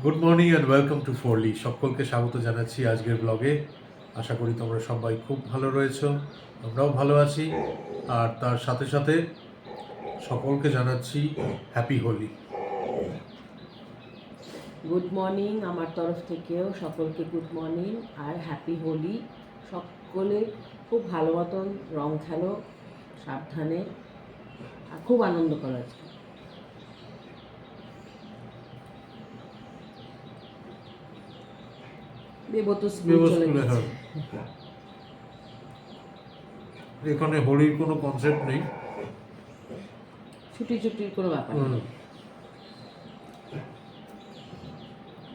Good morning and welcome to ফোরলি। সকলকে স্বাগত জানাচ্ছি আজকের ব্লগে। আশা করি তোমরা সবাই খুব ভালো রয়েছো, আমরাও ভালো আছি। আর তার সাথে সাথে সকলকে জানাচ্ছি হ্যাপি হোলি। গুড মর্নিং আমার তরফ থেকেও সকলকে গুড মর্নিং আর হ্যাপি হোলি। সকলে খুব ভালো মতন রং খেলো, সাবধানে, আর খুব আনন্দ করো আজকে। দেবো তো স্কুল চলে গেছে। এখানে হোলির কোনো কনসেপ্ট নেই, ছুটির কোনো ব্যাপার নেই।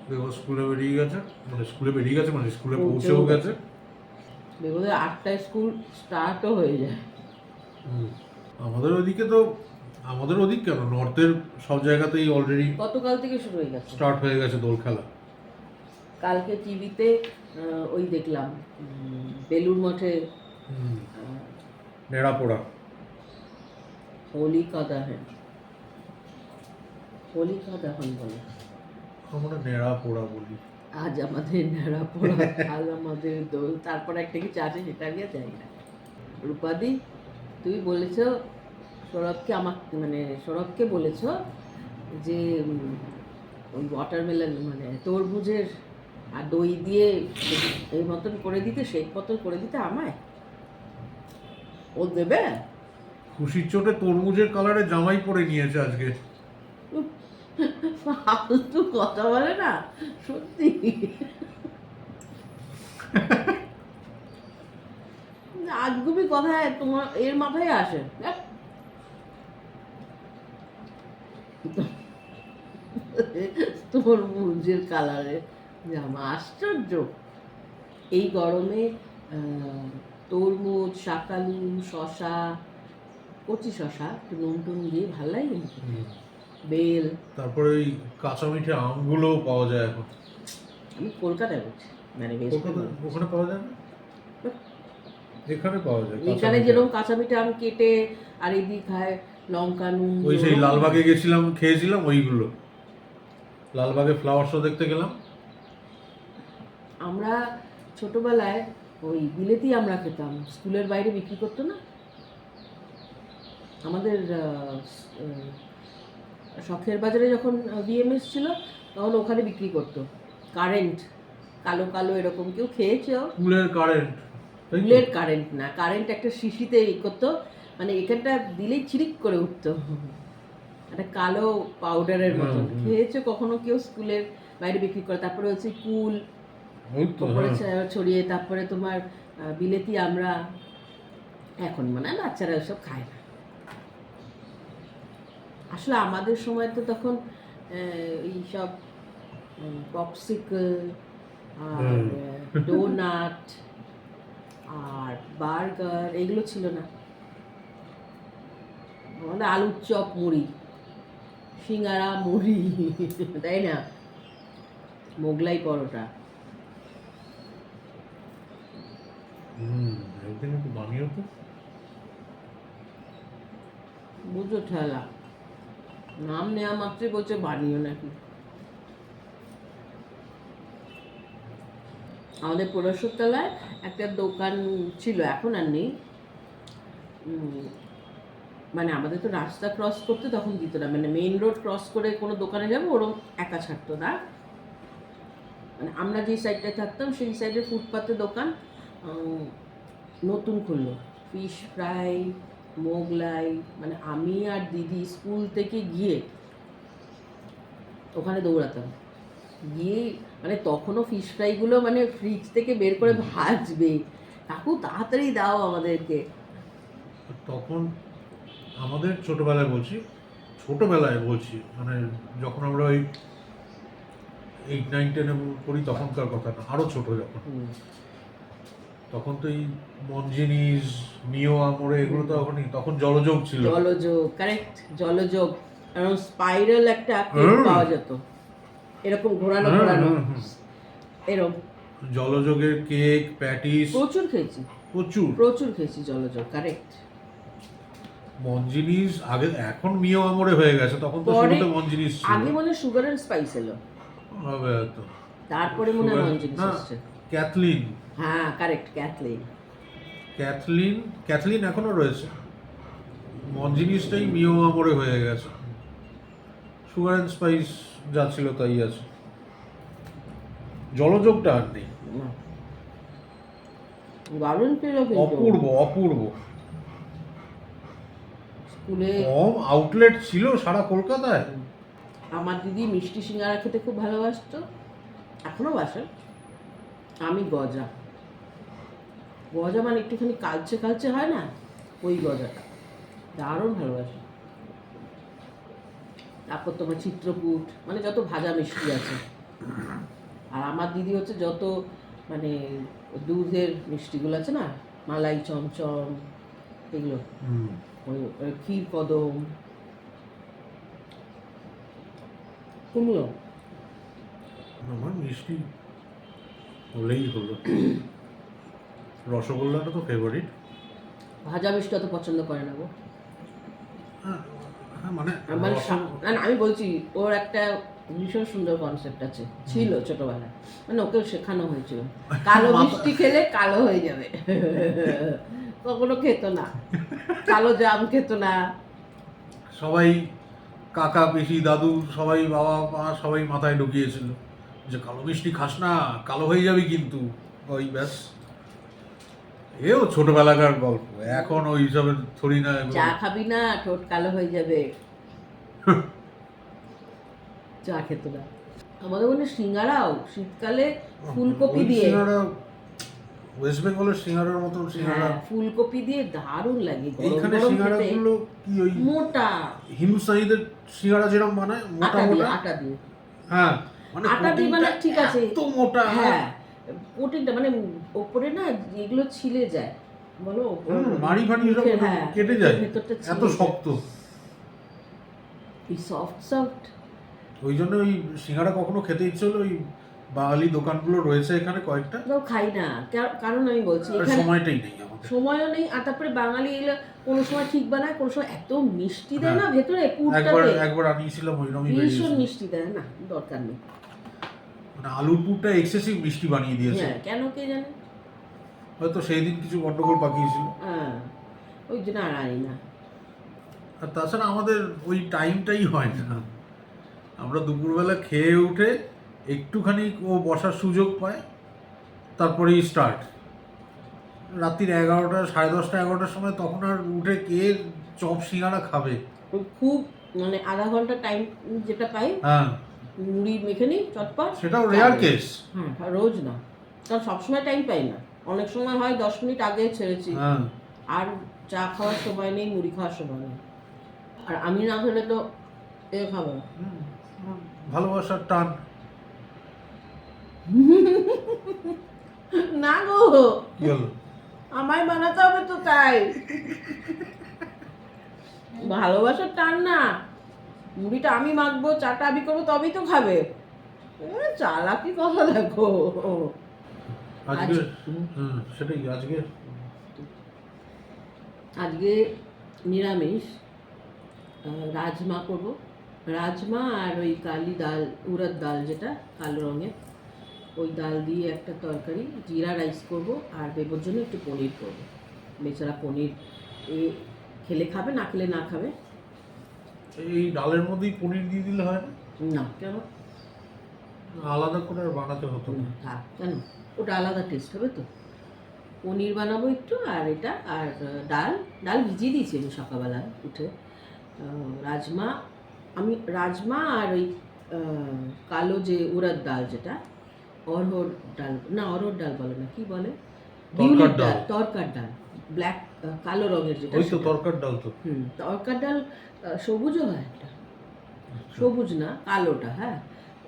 দেব স্কুলে বেরিয়ে গেছে, মানে স্কুলে পৌঁছেও গেছে। দেবোদের 8টায় স্কুল স্টার্টও হয়ে যায়। আমাদের ওদিক কেন, নর্থের সব জায়গাতেই অলরেডি গতকাল থেকে শুরু হয়ে গেছে, স্টার্ট হয়ে গেছে দোল খেলা। কালকে টিভিতে ওই দেখলাম বেলুর মঠে নেড়া পোড়া হোলি কা দহন বলে, আমরা নেড়া পোড়া বলি। আজ আমাদের নেড়া পোড়া, আজ আমাদের দোল, তারপর একটা কিছু আছে সেটা আমি আর জানি না। রূপাদি, তুই বলেছ সৌরভকে বলেছ যে ওই ওয়াটারমেলন মানে তরমুজের আর দই দিয়ে এই মতন করে দিতে, শেক মতন করে দিতে আমায়। ও দেবে? খুশির চোটে তরমুজের কালারে জামাই পরে নিয়েছে আজকে। ফালতু কথা বলে না সত্যি। আজগুবি কথায় তোমার এর মাথায় আসে। তরমুজের কালারে জামা, আশ্চর্য। এই গরমে তরমুজ, শাকালু, শশা, কচি শশা একটু নুন টুন দিয়ে ভালো লাগে। বেল, তারপরে ওই কাঁচা মিঠে আমগুলোও পাওয়া যায় এখন। আমি কলকাতায় বলছি, মানে ওখানে পাওয়া যায় না, এখানে পাওয়া যায়। এখানে যেরকম কাঁচা মিঠে আম কেটে আর এই দিয়ে খায় লঙ্কা নুন। ওই সেই লালবাগে গেছিলাম, খেয়েছিলাম ওইগুলো। লালবাগে ফ্লাওয়ার শো দেখতে গেলাম। আমরা ছোটবেলায় ওই বিলেতি আমরা খেতাম, স্কুলের বাইরে বিক্রি করতো না আমাদের শখের বাজারে, যখন বিএমএস ছিল তখন ওখানে বিক্রি করতো। কারেন্ট কালো কালো এরকম, কেউ খেয়েছো? ফুলের কারেন্ট, ফুলের কারেন্ট না, কারেন্ট একটা শিশিতে করতো, মানে এখানটা দিলেই ছিরিক করে উঠতো, একটা কালো পাউডারের মতন। খেয়েছো কখনো কেউ স্কুলের বাইরে বিক্রি করে? তারপরে হচ্ছে কুল ওপরে ছড়িয়ে, তারপরে তোমার বিলেতি আমরা, এখন মানে বাচ্চারা ওসব খায় না। আসলে আমাদের সময় তো তখন এইসব পপসিকল আর ডোনাট আর বার্গার এগুলো ছিল না। আমাদের আলুর চপ, মুড়ি, সিঙ্গারা, মুড়ি, তাই না, মোগলাই পরোটা। একদিন একটু বানিয়ে তো বুঝো ঠেলা, নাম নেওয়া মাত্রই বলছে বানিও নাকি। আমাদের পরশুতলায় একটা দোকান ছিল, এখন আর নেই। মানে আমাদের তো রাস্তা ক্রস করতে তখন দিত না, মানে মেইন রোড ক্রস করে কোনো দোকানে যাবো ওরকম একা ছাড়তো না। মানে আমরা যে সাইডটায় থাকতাম সেই সাইডে ফুটপাতে দোকান নতুন খুললো, ফিশ ফ্রাই, মোগলাই। মানে আমি আর দিদি স্কুল থেকে গিয়ে ওখানে দৌড়াতাম, গিয়ে মানে তখনও ফিশ ফ্রাইগুলো মানে ফ্রিজ থেকে বের করে ভাজবে, কাকু তাড়াতাড়ি দাও আমাদেরকে। তখন আমাদের ছোটবেলায় বলছি মানে যখন আমরা ওই 8, 9, 10 পড়ি তখনকার কথা না, আরো ছোট যখন, তখন তো এই মঞ্জিনিস, মিও আমরে এগুলো তো তখন জলযোগ ছিল। জলযোগ, কারেক্ট, জলযোগ। কারণ স্পাইরাল একটা কেক পাওয়া যেত, এরকম ঘোরানো এরকম জলযোগের কেক, প্যাটিস প্রচুর খেয়েছি, প্রচুর খেয়েছি জলযোগ, কারেক্ট। মঞ্জিনিস আগে, এখন মিও আমরে হয়ে গেছে, তখন তো শুরুতে মঞ্জিনিস ছিল। আগে মনে সুগার এন্ড স্পাইস এলো। হবে হয়তো। তারপরে মনে হয় সুগার- মঞ্জিনিস না, আসছে। ক্যাথলিন হ্যাঁ কারেক্ট, ক্যাথলিন। ক্যাথলিন ক্যাথলিন এখনো রয়েছে, মঞ্জিনিসটাই মিও আমরে হয়ে গেছে। সুগার অ্যান্ড স্পাইস যা ছিল তাই আছে, জলযোগটা আর নেই। দারুণ ছিল কিন্তু অপূর্ব অপূর্ব, স্কুলে। কম আউটলেট ছিল সারা কলকাতায়। আমার দিদি মিষ্টি সিঙ্গারা খেতে খুব ভালোবাসতো, এখনো বাসে। আমি গজা, গজা মানে একটুখানি কালচে কালচে হয় না, ওই গজাটা দারুণ ভালোবাসে। তারপর তোমার চিত্রকূট, মানে যত ভাজা মিষ্টি আছে। আর আমার দিদি হচ্ছে যত মানে দুধের মিষ্টিগুলো আছে না, মালাই চমচম এগুলো, ওই ক্ষীর কদম, কুমড়ো। আমার মিষ্টি হলেই হলো। রসগোল্লাটা তো ফেভারিট। ভাজা মিষ্টি অত পছন্দ করে না গো। হ্যাঁ হ্যাঁ, মানে মানে রসগ- না না, আমি বলছি ওর একটা ভীষণ সুন্দর কনসেপ্ট আছে, ছিল ছোটবেলায়, মানে ওকেও শেখানো হয়েছিল কালো মিষ্টি খেলে কালো হয়ে যাবে। কখনো খেত না, কালো জাম খেত না। সবাই কাকা পিসি দাদু সবাই বাবা মা সবাই মাথায় ঢুকিয়েছিল যে কালো মিষ্টি খাস না, কালো হয়ে যাবি কিন্তু। ওই ব্যাস, এও ছোটবেলাকার গল্প, এখন ওই হিসাবে থরি না এগুলো। চা খাবি না, ঠোঁট কালো হয়ে যাবে। চা খেত না। আমাদের মনে সিঙ্গারাও শীতকালে ফুলকপি ওই দিয়ে, সিঙ্গারা ওয়েস্ট বেঙ্গলের সিঙ্গারার মতন সিঙ্গারা। হ্যাঁ ফুলকপি দিয়ে দারুণ লাগে গরম এইখানে গরম সিঙ্গারা খেতে। গুলো কি ওই মোটা হিন্দুস্তানিদের সিঙ্গারা যেরকম বানায় মোটা আটা দিয়ে, মোটা, আটা দিয়ে, হ্যাঁ মানে আটা দিয়ে মানে ঠিক আছে, এত মোটা। হ্যাঁ প্রোটিনটা মানে ওপরে না যেগুলো ছিলে যায়, বলো মাড়ি ফাড়ি সব মুখের, হ্যাঁ, কেটে যায়, ভেতরটা এত ছিলে যায়। শক্ত। এই সফট সফট। ওই জন্য ওই সিঙ্গারা কখনো খেতে ইচ্ছে হলো ওই বাঙালি দোকানগুলো রয়েছে এখানে কয়েকটা, তাও খাই না, কারণ আমি বলছি আর এখানে সময়টাই নেই আমাদের। সময়ও নেই। আর তারপরে বাঙালি এগুলো কোনো সময় ঠিক বানায়, কোনো সময় এত মিষ্টি দেয় না হ্যাঁ। ভেতরে একবার পুরটাতে, একবার আনিয়েছিলাম ওইরকমই ভীষণ বেরিয়েছিল, মিষ্টি দেয় না, দরকার নেই। মানে আলুর পুরটা এক্সেসিভ মিষ্টি বানিয়ে দিয়েছে। হ্যাঁ কেন কে জানে, হয়তো সেই দিন কিছু গন্ডগোল পাকিয়েছিল। হ্যাঁ ওই জন্য আর আনি না। আর তাছাড়া আমাদের ওই টাইমটাই হয় না, আমরা দুপুরবেলা খেয়ে উঠে একটুখানি ও বসার সুযোগ পায়, তারপরেই স্টার্ট। রাত্রির 11টা 10:30 11টার সময় তখন আর উঠে কে চপ সিঙ্গারা খাবে। ওই খুব মানে আধা ঘন্টা টাইম যেটা পাই, হ্যাঁ মুড়ি মেখে নিই চটপট। সেটাও রেয়ার কেস। হ্যাঁ রোজ না, কারণ সবসময় টাইম পাই না, অনেক সময় হয় 10 মিনিট আগে ছেড়েছি, হ্যাঁ আর চা খাওয়ার সময় নেই, মুড়ি খাওয়ার সময় নেই। আর আমি না খেলে তো এ খাবো না। ভালোবাসার টান। না গো, কি হলো? আমায় বানাতে হবে তো তাই। ভালোবাসার টান না, মুড়িটা আমি মাখবো, চাটা আমি করবো, তবেই তো খাবে। চালাকি কথা দেখো। আজকে সেটাই আজকে আজকে নিরামিষ, রাজমা করব, রাজমা আর ওই কালি ডাল, উড়দ ডাল যেটা কালো রঙের, ওই ডাল দিয়ে একটা তরকারি, জিরা রাইস করব, আর বেবোর জন্য একটু পনির করব। বেচারা পনির এ খেলে খাবে, না খেলে না খাবে। এই ডালের মধ্যেই পনির দিয়ে দিলে হয় না? না কেন, আলাদা করে আর বানাতে হতো না। থাক কেন, ওটা আলাদা টেস্ট হবে তো। পনির বানাবো একটু, আর এটা আর ডাল, ডাল ভিজিয়ে দিয়েছি আমি সকালবেলা উঠে। রাজমা, আমি রাজমা আর ওই কালো যে উড়দ ডাল যেটা, অরহর ডাল না, অরহর ডাল বলে না, কি বলে, বিউলির ডাল, তরকার ডাল, ব্ল্যাক কালো রঙের যেটা, ওই তো সেটা। তরকার ডাল তো। তরকার ডাল সবুজও হয় একটা, সবুজ না কালোটা, হ্যাঁ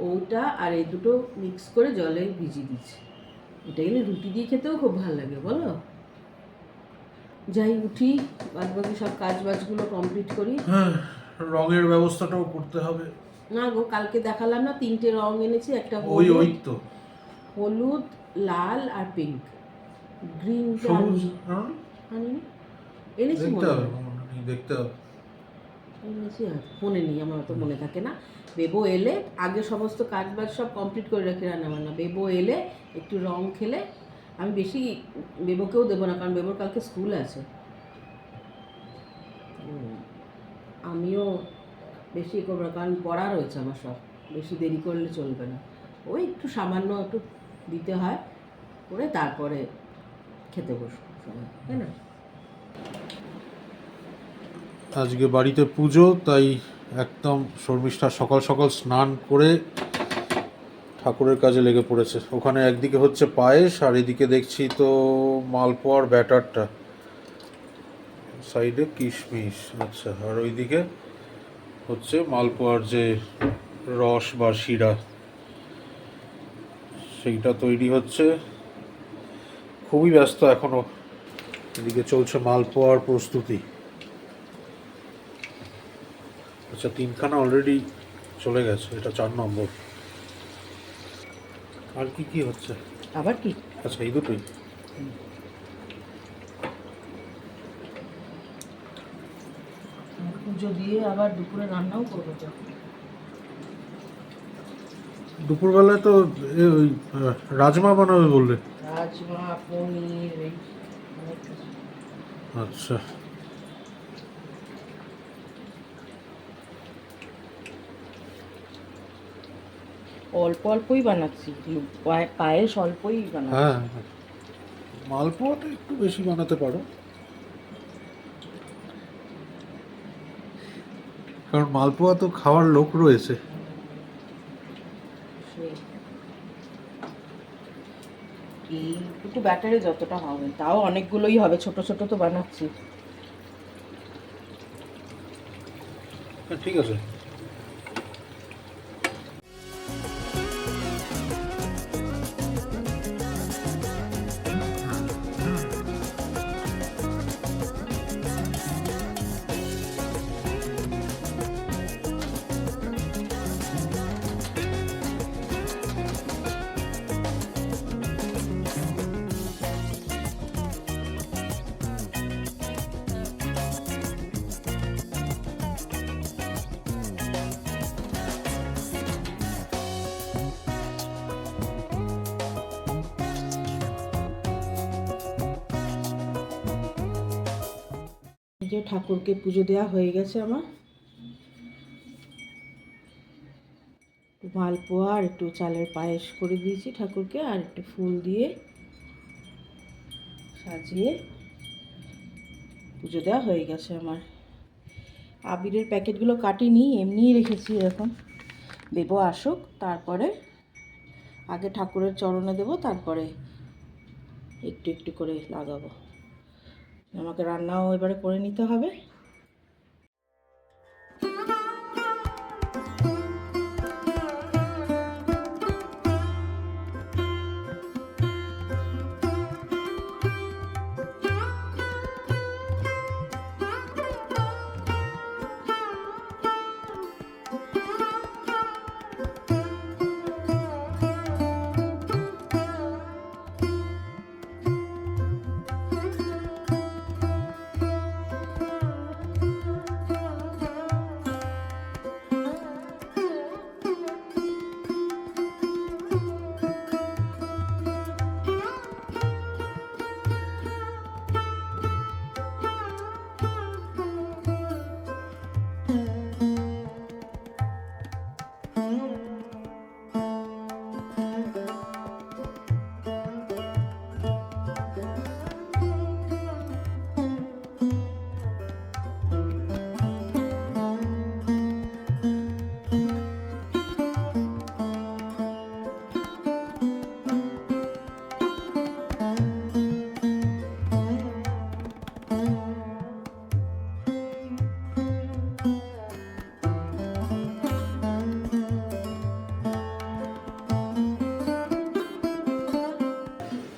ওটা আর এই দুটো মিক্স করে জলে ভিজিয়ে দিচ্ছি। এটা গেলে রুটি দিয়ে খেতেও খুব ভালো লাগে বলো। যাই উঠি, বাদ বাকি সব কাজ বাজগুলো কমপ্লিট করি। হ্যাঁ, রঙের ব্যবস্থাটাও করতে হবে। না গো, কালকে দেখালাম না 3টে রং এনেছি, একটা ওই ওই হলুদ, তো হলুদ, লাল আর পিঙ্ক, গ্রিন সবুজ। হ্যাঁ, আনিনি, এনেছি দেখতে মনে হবে হয়। দেখতে হবে। এনেছি ফোনে নেই, আমার অত মনে থাকে না। বেবো এলে আগে সমস্ত কাজ বাজ সব কমপ্লিট করে রাখি রান্নাবান্না। বেবো এলে একটু রং খেলে, আমি বেশি বেবোকেও দেবো না, কারণ বেবোর কালকে স্কুল আছে। আমিও বেশি করবো না, কারণ পড়া রয়েছে আমার সব, বেশি দেরি করলে চলবে না। ওই একটু সামান্য একটু দিতে হয়, করে তারপরে খেতে বসবো সবাই, তাই না? আজকে বাড়িতে পুজো, তাই একদম শর্মিষ্ঠা সকাল সকাল স্নান করে ঠাকুরের কাজে লেগে পড়েছে। ওখানে একদিকে হচ্ছে পায়েস, আর এদিকে দেখছি তো মালপোয়ার ব্যাটারটা, সাইডে কিশমিশ। আচ্ছা, আর ওইদিকে হচ্ছে মালপোয়ার যে রস বা শিরা, সেইটা তৈরি হচ্ছে। খুবই ব্যস্ত এখনো। এদিকে চলছে মালপোয়ার প্রস্তুতি। আচ্ছা, 3খানা অলরেডি চলে গেছে, এটা 4 নম্বর। আর কি কি হচ্ছে? আবার কি? আচ্ছা, এই দুটোই। পুজো দিয়ে আবার দুপুরে রান্নাও করবো তো। দুপুরবেলায় তো ওই রাজমা বানাবে বললে। রাজমা, পনির, এই অনেক কিছু। আচ্ছা, অল্প অল্পই বানাচ্ছি, পায়েস অল্পই বানাচ্ছি। হ্যাঁ, মালপোয়াটা একটু বেশি বানাতে পারো, কারণ মালপোয়া তো খাওয়ার লোক রয়েছে। এইটুকু ব্যাটারে যতটা হবে, তাও অনেকগুলোই হবে, ছোট ছোট তো বানাচ্ছি। হ্যাঁ, ঠিক আছে। যে ঠাকুরকে পুজো দেওয়া হয়ে গেছে আমার। মালপোয়া আর একটু চালের পায়েস করে দিয়েছি ঠাকুরকে, আর একটু ফুল দিয়ে সাজিয়ে পুজো দেওয়া হয়ে গেছে আমার। আবিরের প্যাকেটগুলো কাটিনি, এমনিই রেখেছি এরকম। দেবো আসুক, তারপরে আগে ঠাকুরের চরণে দেবো, তারপরে একটু একটু করে লাগাবো। আমাকে রান্নাও এবারে করে নিতে হবে।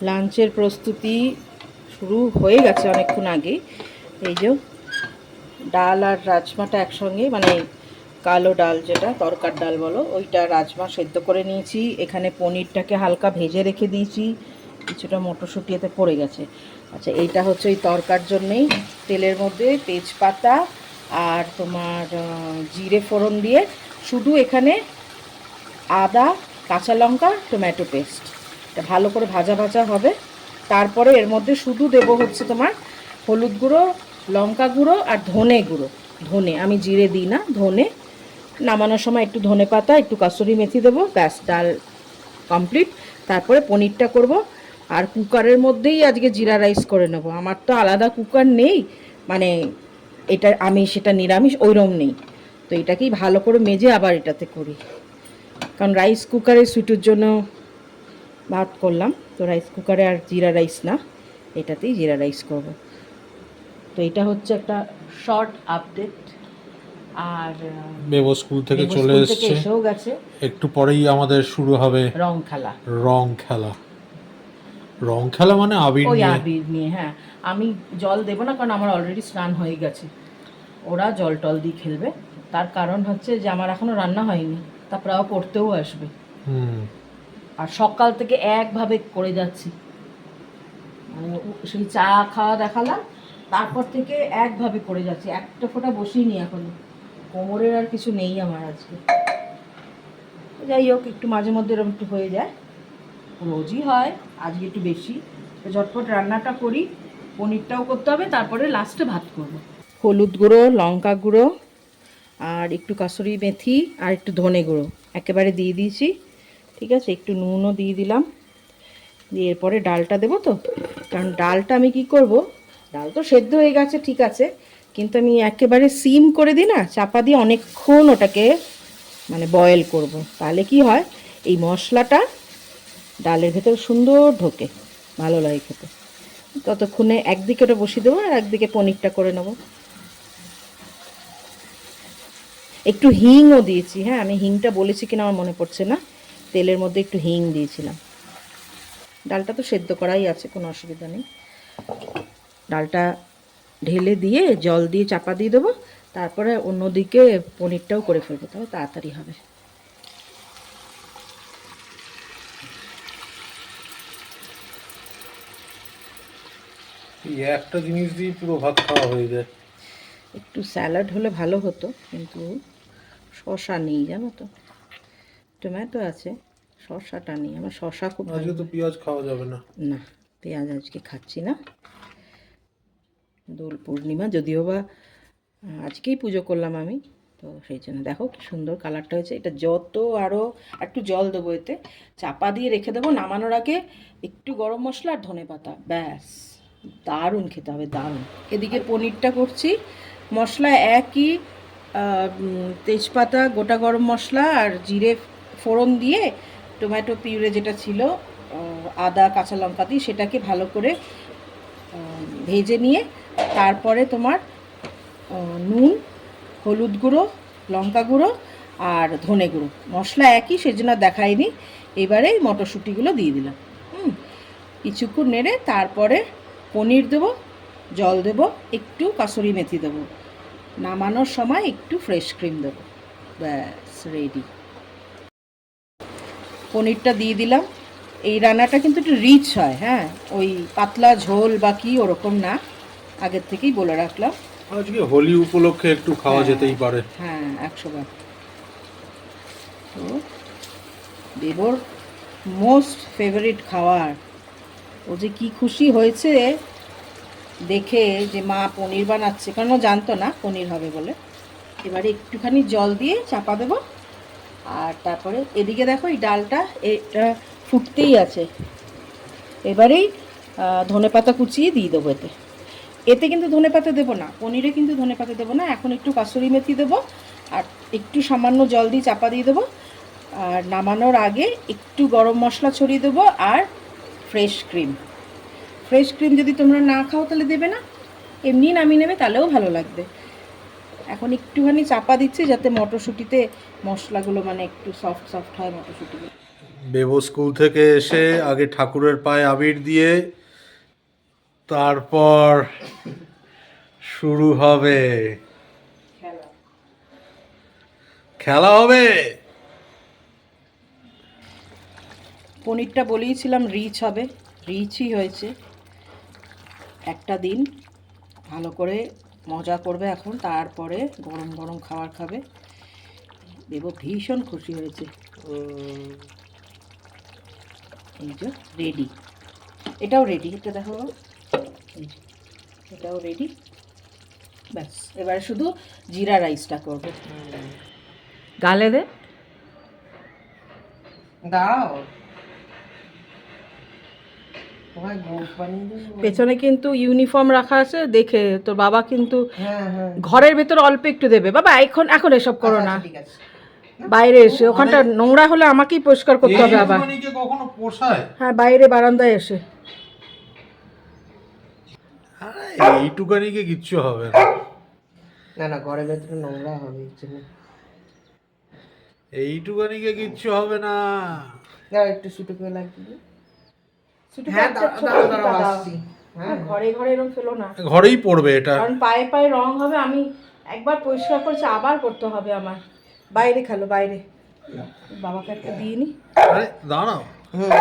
লাঞ্চের প্রস্তুতি শুরু হয়ে গেছে অনেকক্ষণ আগে। এই যে ডাল আর রাজমাটা একসঙ্গে, মানে কালো ডাল যেটা তরকার ডাল বলো, ওইটা রাজমা সেদ্ধ করে নিয়েছি। এখানে পনিরটাকে হালকা ভেজে রেখে দিয়েছি, কিছুটা মটরশুঁটি এতে পড়ে গেছে। আচ্ছা, এইটা হচ্ছে ওই তরকার জন্যেই। তেলের মধ্যে তেজপাতা আর তোমার জিরে ফোড়ন দিয়ে শুধু এখানে আদা, কাঁচা লঙ্কা, টমেটো পেস্ট, এটা ভালো করে ভাজা ভাজা হবে। তারপরে এর মধ্যে শুধু দেব হচ্ছে তোমার হলুদ গুঁড়ো, লঙ্কা গুঁড়ো আর ধনে গুঁড়ো। ধনে, আমি জিরে দিই না, ধনে। নামানোর সময় একটু ধনে পাতা, একটু কাসুরি মেথি দেবো, ব্যাস ডাল কমপ্লিট। তারপরে পনিরটা করব। আর কুকারের মধ্যেই আজকে জিরা রাইস করে নেব। আমার তো আলাদা কুকার নেই, মানে এটা আমি সেটা নিরামিষ ওইরকম নেই, তো এটাকেই ভালো করে মেজে আবার এটাতে করি। কারণ রাইস কুকারে সুইটুর জন্য ভাত করলাম, তো রাইস কুকারে আর জিরা রাইস না, এটাতেই জিরা রাইস করব। তো এটা হচ্ছে একটা শর্ট আপডেট। আর বেবো স্কুল থেকে চলে এসেছে, এসেও গেছে, একটু পরেই আমাদের শুরু হবে রং খেলা। রং খেলা। রং খেলা মানে আবির ওই নিয়ে। আবির নিয়ে, হ্যাঁ। আমি জল দেবো না, কারণ আমার অলরেডি স্নান হয়ে গেছে। ওরা জল টল দিয়ে খেলবে। তার কারণ হচ্ছে যে আমার এখনো রান্না হয়নি, তারপরে আবার পড়তেও আসবে। আর সকাল থেকে একভাবে করে যাচ্ছি, মানে সেই চা খাওয়া দেখালাম, তারপর থেকে একভাবে করে যাচ্ছি, একটা ফোঁটা বসিনি এখনো। কোমরের আর কিছু নেই আমার আজকে। যাই হোক, একটু মাঝে মধ্যে এরকম একটু হয়ে যায়, রোজই হয়, আজকে একটু বেশি। তো ঝটপট রান্নাটা করি, পনিরটাও করতে হবে, তারপরে লাস্টে ভাত করব। হলুদ গুঁড়ো, লঙ্কা গুঁড়ো আর একটু কাসুরি মেথি আর একটু ধনে গুঁড়ো একেবারে দিয়ে দিয়েছি, ঠিক আছে। একটু নুনও দিয়ে দিলাম, দিয়ে এরপরে ডালটা দেবো। তো কারণ ডালটা আমি কি করব, ডাল তো সেদ্ধ হয়ে গেছে ঠিক আছে, কিন্তু আমি একেবারে সিম করে দিই না, চাপা দিয়ে অনেকক্ষণ ওটাকে মানে বয়েল করব। তাহলে কি হয়, এই মশলাটা ডালের ভেতর সুন্দর ঢোকে, ভালো লাগে খেতে। ততক্ষণে একদিকে ওটা বসিয়ে দেবো আর একদিকে পনিরটা করে নেব। একটু হিংও দিয়েছি, হ্যাঁ, আমি হিংটা বলেছি কিনা আমার মনে পড়ছে না, তেলের মধ্যে একটু হিং দিয়েছিলাম। ডালটা তো সেদ্ধ করাই আছে, কোনো অসুবিধা নেই। ডালটা ঢেলে দিয়ে জল দিয়ে চাপা দিয়ে দেবো, তারপরে অন্যদিকে পনিরটাও করে ফেলবো, তাহলে তাড়াতাড়ি হবে। একটা জিনিস দিয়ে পুরো ভাত খাওয়া হয়ে যায়। একটু স্যালাড হলে ভালো হতো, কিন্তু শসা নেই জানো তো। টমেটো আছে, শসাটা নেই। আমার শসা খুব ভালো আজকে তো পেঁয়াজ খাওয়া যাবে না। না, পেঁয়াজ আজকে খাচ্ছি না। দোল পূর্ণিমা, যদিও বা আজকেই পুজো করলাম আমি, তো সেই জন্য দেখো কি সুন্দর কালারটা হয়েছে। এটা যত আরও একটু জল দেবো, এতে চাপা দিয়ে রেখে দেবো। নামানোর আগে একটু গরম মশলা আর ধনে পাতা, ব্যাস, দারুণ খেতে হবে, দারুণ। এদিকে পনিরটা করছি, মশলা একই, তেজপাতা, গোটা গরম মশলা আর জিরে ফোড়ন দিয়ে, টমেটো পিউরে যেটা ছিল, আদা কাঁচা লঙ্কা দিয়ে সেটাকে ভালো করে ভেজে নিয়ে, তারপরে তোমার নুন, হলুদ গুঁড়ো, লঙ্কা গুঁড়ো আর ধনে গুঁড়ো, মশলা একই সেজন্য দেখাইনি। এবারে মটরশুঁটিগুলো দিয়ে দিলাম, কিছুক্ষণ নেড়ে তারপরে পনির দেবো, জল দেবো, একটু কাসুরি মেথি দেবো, নামানোর সময় একটু ফ্রেশ ক্রিম দেবো, ব্যাস রেডি। পনিরটা দিয়ে দিলাম। এই রান্নাটা কিন্তু একটু রিচ হয়, হ্যাঁ, ওই পাতলা ঝোল বা কি ওরকম না, আগের থেকেই বলে রাখলাম। আজকে হোলি উপলক্ষে একটু খাওয়া যেতেই পারে। হ্যাঁ, 100 বার। তো দেবর মোস্ট ফেভারিট খাবার, ও যে কি খুশি হয়েছে দেখে যে মা পনির বানাচ্ছে, কারণ ও জানতো না পনির হবে বলে। এবারে একটুখানি জল দিয়ে চাপা দেবো, আর তারপরে এদিকে দেখো এই ডালটা এটা ফুটতেই আছে। এবারেই ধনেপাতা কুচিয়ে দিয়ে দেবো এতে। এতে কিন্তু ধনেপাতা দেবো না, পনিরে কিন্তু ধনেপাতা দেবো না, এখন একটু কাসুরি মেথি দেবো আর একটু সামান্য জল দিয়ে চাপা দিয়ে দেবো। আর নামানোর আগে একটু গরম মশলা ছড়িয়ে দেবো আর ফ্রেশ ক্রিম। ফ্রেশ ক্রিম যদি তোমরা না খাও তাহলে দেবে না, এমনি নামিয়ে নেবে, তাহলেও ভালো লাগবে। এখন একটুখানি চাপা দিচ্ছি যাতে মটরশুঁটিতে মশলাগুলো মানে একটু সফট সফট হয় মটরশুঁটিগুলো। বেবো স্কুল থেকে এসে আগে ঠাকুরের পায়ে আবির দিয়ে তারপর শুরু হবে খেলা হবে। পনিরটা বলেইছিলাম রিচ হবে, রিচই হয়েছে। একটা দিন ভালো করে মজা করবে এখন, তারপরে গরম গরম খাবার খাবে। দেবো ভীষণ খুশি হয়েছে। এই যে রেডি, এটাও রেডি, এটা দেখো, এই যে এটাও রেডি। ব্যাস এবারে শুধু জিরা রাইসটা করবো। গালে দে, দাও পেছনে কিন্তু ইউনিফর্ম রাখা আছে, দেখে তোর বাবা কিন্তু হ্যাঁ হ্যাঁ ঘরের ভেতর অল্প একটু দেবে। বাবা এখন এখন এসব করো না, ঠিক আছে। বাইরে এসে ওখানটা নোংরা হলে আমাকেই পরিষ্কার করতে হবে আবার। এইটুকুনিকে কখনো পোষায়? হ্যাঁ বাইরে বারান্দায় এসে। আরে এইটুকানিকে কিচ্ছু হবে না। না না, ঘরের ভেতরে নোংরা হবে এর জন্য। এইটুকানিকে কিচ্ছু হবে না। দাও একটু শুটু করে লাগিয়ে। ছুটি হ্যাঁ একটা দাও ছোট দাও ছুটিটা দাও, দাও। আসছি। হ্যাঁ, ঘরে ঘরে এরকম ফেলো না, ঘরেই পড়বে এটা। কারণ পায়ে পায়ে রং হবে। আমি একবার পরিষ্কার করেছি, আবার করতে হবে আমার। বাইরে খেলো, বাইরে। বাবাকে একটা দিয়ে নি। আরে দাঁড়াও, হুম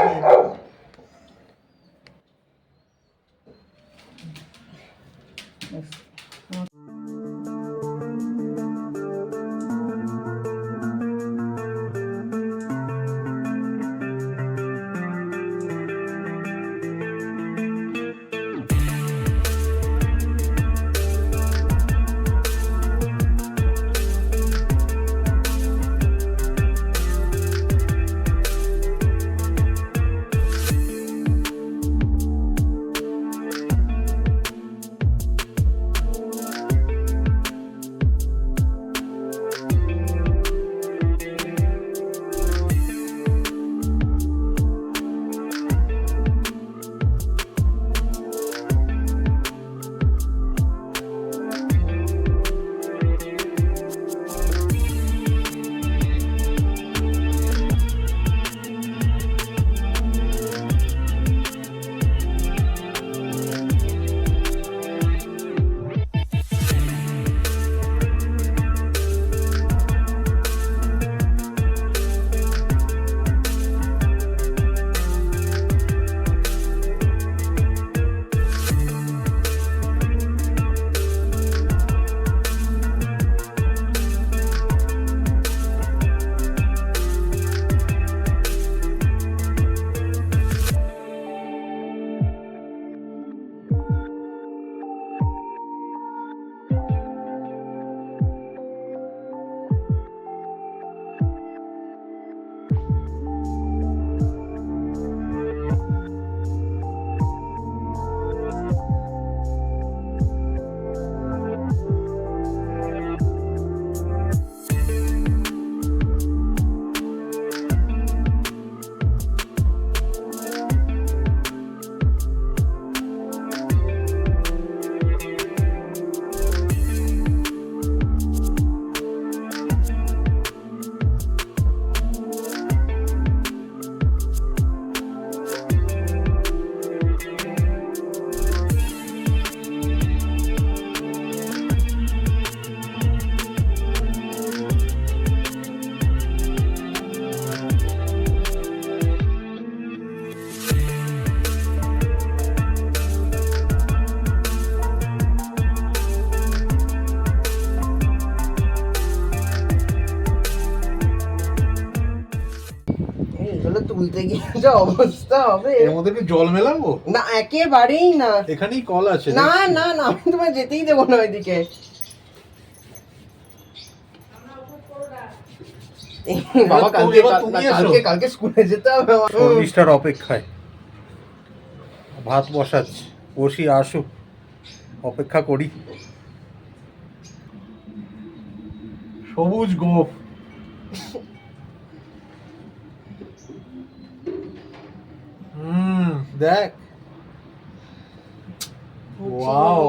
এগুলো তুলতে গিয়ে যা অবস্থা হবে। এর মধ্যে কি জল মেলাবো? না একেবারেই না, এখানেই কল আছে। না না না, আমি তোমায় যেতেই দেবো না ওইদিকে। বাবা কালকে এবার তুমি এসো। কালকে কালকে স্কুলে যেতে হবে আমার। শর্মিষ্ঠার অপেক্ষায় ভাত বসাচ্ছি, বসি আসুক, অপেক্ষা করি। সবুজ গোপ, দেখ, ওয়াও।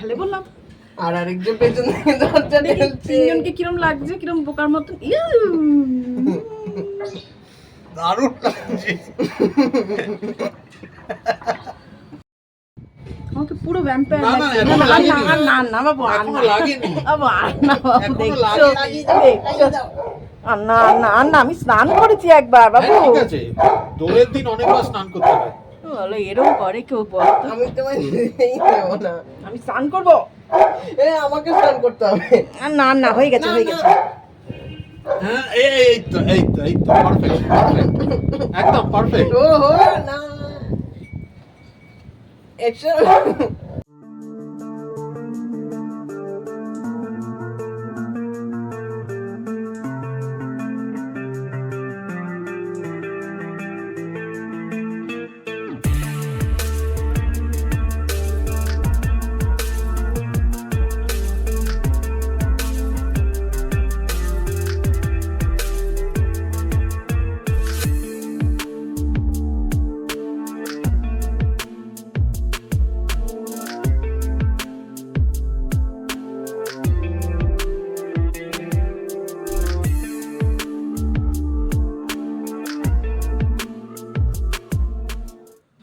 খেলে বললাম। আর আরেকজন পেছন থেকে দরজা দেখি ঠেলছে। তিনজনকে কিরম লাগছে, কিরম বোকার মতন। দারুণ লাগছে। আমাকে পুরো ভ্যাম্পায়ার না, না, লাগছে। এখনো না, লাগেনি। না, না, না, বাবু, আর এখনো না। লাগেনি। বাবু, আর না, বাবু, এখনো দেখছো? লাগেনি। দেখছো? আর না, না, আর না, আমি স্নান করেছি একবার, বাবু। হ্যাঁ, ঠিক আছে, দোলের দিন অনেকবার স্নান করতে হয়। বলো, এরম করে কেউ বলতো? আমি তোমায় নিতেই দেবো না। আমি স্নান করবো? আমাকে স্নান করতে হবে। আর না, না, হয়ে গেছে, হয়ে গেছে। হ্যাঁ, এই তো পারফেক্ট, একদম পারফেক্ট। ও হো না এসো।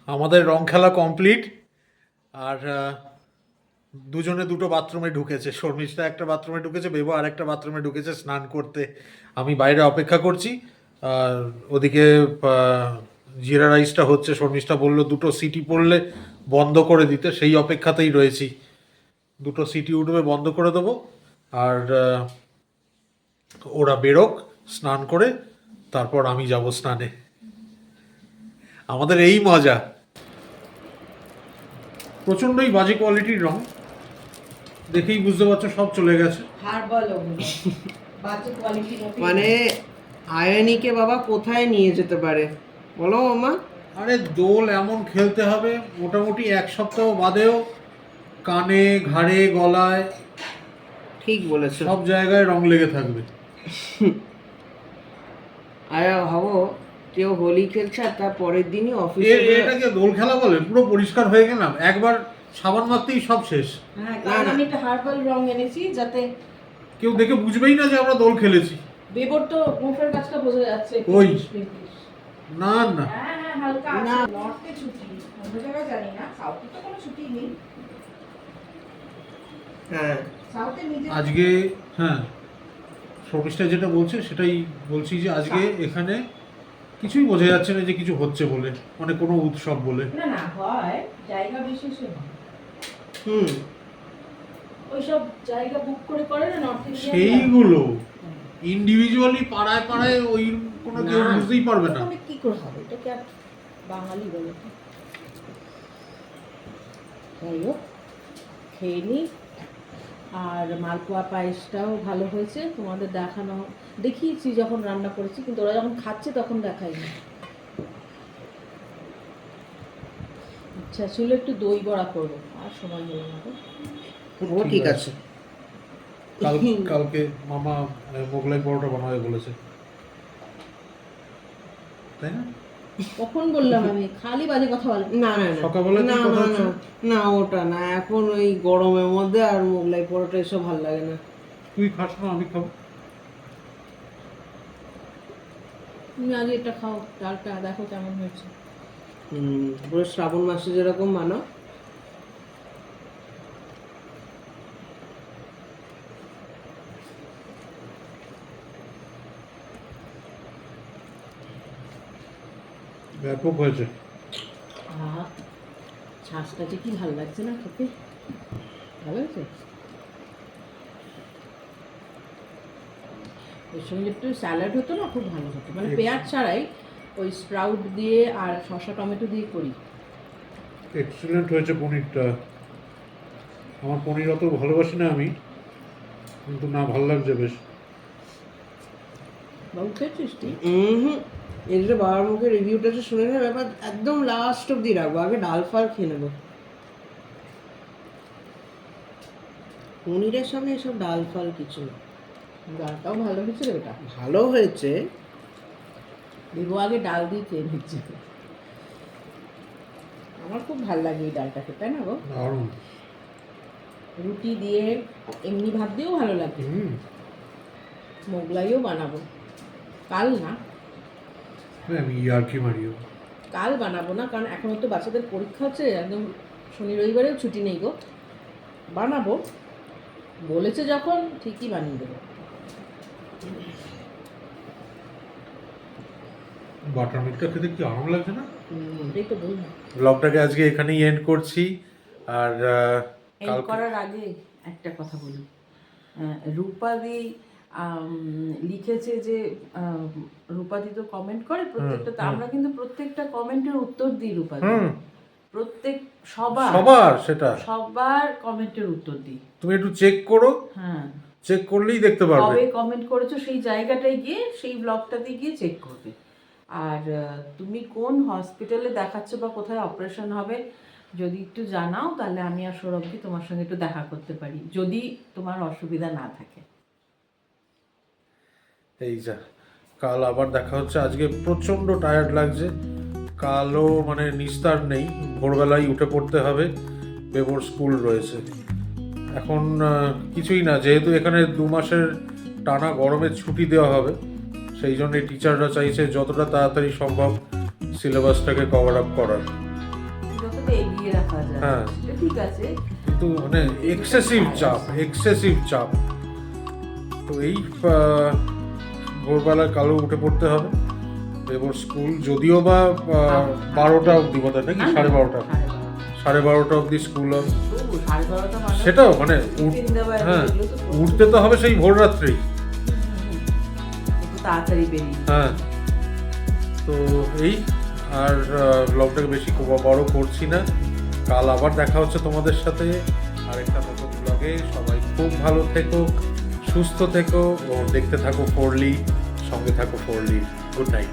আমাদের রং খেলা কমপ্লিট। আর দুজনে দুটো বাথরুমে ঢুকেছে। শর্মিষ্ঠা একটা বাথরুমে ঢুকেছে, বেবো আর একটা বাথরুমে ঢুকেছে স্নান করতে। আমি বাইরে অপেক্ষা করছি। আর ওদিকে জিরা রাইসটা হচ্ছে। শর্মিষ্ঠা বললো দুটো সিটি পড়লে বন্ধ করে দিতে, সেই অপেক্ষাতেই রয়েছি। দুটো সিটি উঠবে, বন্ধ করে দেবো। আর ওরা বেরোক স্নান করে, তারপর আমি যাব স্নানে। আমাদের এই মজা। প্রচণ্ডই বাজে কোয়ালিটির রং, দেখেই বুঝতে পারছো সব চলে গেছে। হার্বাল ওগুলো বাজে কোয়ালিটি। মানে আয়নিকে বাবা কোথায় নিয়ে যেতে পারে বলো মামা? আরে দোল এমন খেলতে হবে, মোটামুটি এক সপ্তাহ বাদেও কানে, ঘাড়ে, গলায়, ঠিক বলেছো। সব জায়গায় রং লেগে থাকবে। আর ভাবো কেউ হোলি খেলছে আর তার পরের দিনই অফিসে এটাকে দোল খেলা বলে? পুরো পরিষ্কার হয়ে গেলাম, একবার সাবান মারতেই সব শেষ। হ্যাঁ, কারণ আমি একটা হার্বাল রং এনেছি যাতে কেউ দেখে বুঝবেই না যে আমরা দোল খেলেছি। বেবর তো মুখের কাজটা বোঝা যাচ্ছে। ওই। না না, হ্যাঁ হ্যাঁ, হালকা না। আছে। নর্থে ছুটি, অন্য জায়গায় জানি না। সাউথে তো কোনো ছুটি নেই। হ্যাঁ সাউথে নিজে আজকে হ্যাঁ শর্মিষ্ঠা যেটা বলছে সেটাই বলছি, যে আজকে এখানে কিছুই বোঝা যাচ্ছে না যে কিছু হচ্ছে বলে, মানে কোনো উৎসব বলে। না না হয়, জায়গা বিশেষে হয়। হুম ওইসব জায়গা বুক করে করে না নর্থ ইন্ডিয়া। সেইগুলো ইন্ডিভিজুয়ালি পাড়ায় পাড়ায় ওই কোনো কেউ না। বুঝতেই পারবে না। ওখানে কি করে হবে? এটা কি আর বাঙালি বলে? যাই হোক, খেয়ে নিই। আর মালপোয়া পায়েসটাও ভালো হয়েছে, তোমাদের দেখানো দেখিয়েছি যখন রান্না করেছি, কিন্তু ওরা যখন খাচ্ছে তখন দেখাইনি। আচ্ছা ছিল একটু দই বড়া করবো, আর সময় হলো না তো। ও ঠিক আছে। কালকে মামা মোগলাই পরোটা বানাবে বলেছে, তাই না? কখন বললাম আমি? খালি বাজে কথা বলে। না না না সকালবেলা না কি কথা না হচ্ছে? না না ওটা না, এখন ওই গরমের মধ্যে আর মোগলাই পরোটা এসব ভালো লাগে না। তুই খাস না, আমি খাবো। তুমি আগে এটা খাও, ডালটা দেখো কেমন হয়েছে। পুরো শ্রাবণ মাসে যেরকম বানাও। ব্যাপক হয়েছে। আহা, ছাঁচটা যে কি ভালো লাগছে না খেতে। ভালো হয়েছে। এর সঙ্গে একটু স্যালাড হতো না, খুব ভালো হতো। মানে পেঁয়াজ ছাড়াই ওই স্প্রাউট দিয়ে আর শসা টমেটো দিয়ে করি। এক্সিলেন্ট হয়েছে পনিরটা। আমার পনির অত ভালোবাসি না আমি, কিন্তু না ভালো লাগছে বেশ। বাবু খেয়েছিস তুই? এই যে বাবার মুখে রিভিউটা তো শুনে নেবে, ব্যাপার একদম লাস্ট অব্দি রাখবো, আগে ডাল ফাল খেয়ে নেবো। পনিরের সঙ্গে এসব ডাল ফাল কিছু না। ডালটাও ভালো হয়েছে রে ওটা। ভালো হয়েছে। দেবো আগে ডাল দিয়ে খেয়ে নিচ্ছে। আমার খুব ভালো লাগে এই ডালটা খেতে, তাই না গো? দারুণ। রুটি দিয়ে এমনি ভাত দিয়েও ভালো লাগে। মোগলাইও বানাবো, কাল না, আমি ইয়ার্কি মারিও। কাল বানাবো না, কারণ এখনও তো বাচ্চাদের পরীক্ষা হচ্ছে, একদম শনি রবিবারেও ছুটি নেই গো। বানাবো বলেছে যখন, ঠিকই বানিয়ে দেবো। বাটার মিল্কটা খেতে কি আরাম লাগছে না? এটাই তো বললাম। ব্লগটাকে আজকে এখানেই এন্ড করছি। আর এই করার আগে একটা কথা বলি, রূপাদি লিখেছে যে রূপাদি তো কমেন্ট করে প্রত্যেকটা, তো আমরা কিন্তু প্রত্যেকটা কমেন্টের উত্তর দিই রূপাদি, প্রত্যেক সবার সেটা সবার কমেন্টের উত্তর দিই। তুমি একটু চেক করো, হ্যাঁ চেক করলেই দেখতে পারবে কবে কমেন্ট করেছো, সেই জায়গাটায় গিয়ে সেই ব্লগটাতে গিয়ে চেক করবে। আর তুমি কোন হসপিটালে দেখাচ্ছ বা কোথায় অপারেশন হবে যদি একটু জানাও, তাহলে আমি আর সৌরভকে তোমার সঙ্গে একটু দেখা করতে পারি, যদি তোমার অসুবিধা না থাকে। এই যা, কাল আবার দেখা হচ্ছে। আজকে প্রচণ্ড টায়ার্ড লাগছে, কালও মানে নিস্তার নেই, ভোরবেলায় উঠে পড়তে হবে, বেবোর স্কুল রয়েছে। এখন কিছুই না, যেহেতু এখানে 2 মাসের টানা গরমের ছুটি দেওয়া হবে, সেই জন্য টিচাররা চাইছে যতটা তাড়াতাড়ি সম্ভব সিলেবাসটাকে কভার আপ করার, যতটা এগিয়ে রাখা যায়। হ্যাঁ ঠিক আছে, কিন্তু মানে এক্সেসিভ চাপ। তো এই ভোরবেলায় কালো উঠে পড়তে হবে, এবার স্কুল যদিও বা 12টা অবধি বোধহয় নাকি 12:30 অবধি স্কুল হবে, সেটাও মানে হ্যাঁ উঠতে তো হবে সেই ভোর রাত্রেই, তাড়াতাড়ি বেরিয়ে। হ্যাঁ তো এই, আর ব্লগটাকে বেশি বড় করছি না, কাল আবার দেখা হচ্ছে তোমাদের সাথে আরেকটা নতুন ব্লগে। সবাই খুব ভালো থেকো, সুস্থ থেকো ও দেখতে থাকো ফোরলি, সঙ্গে থাকো ফোরলি। Good night.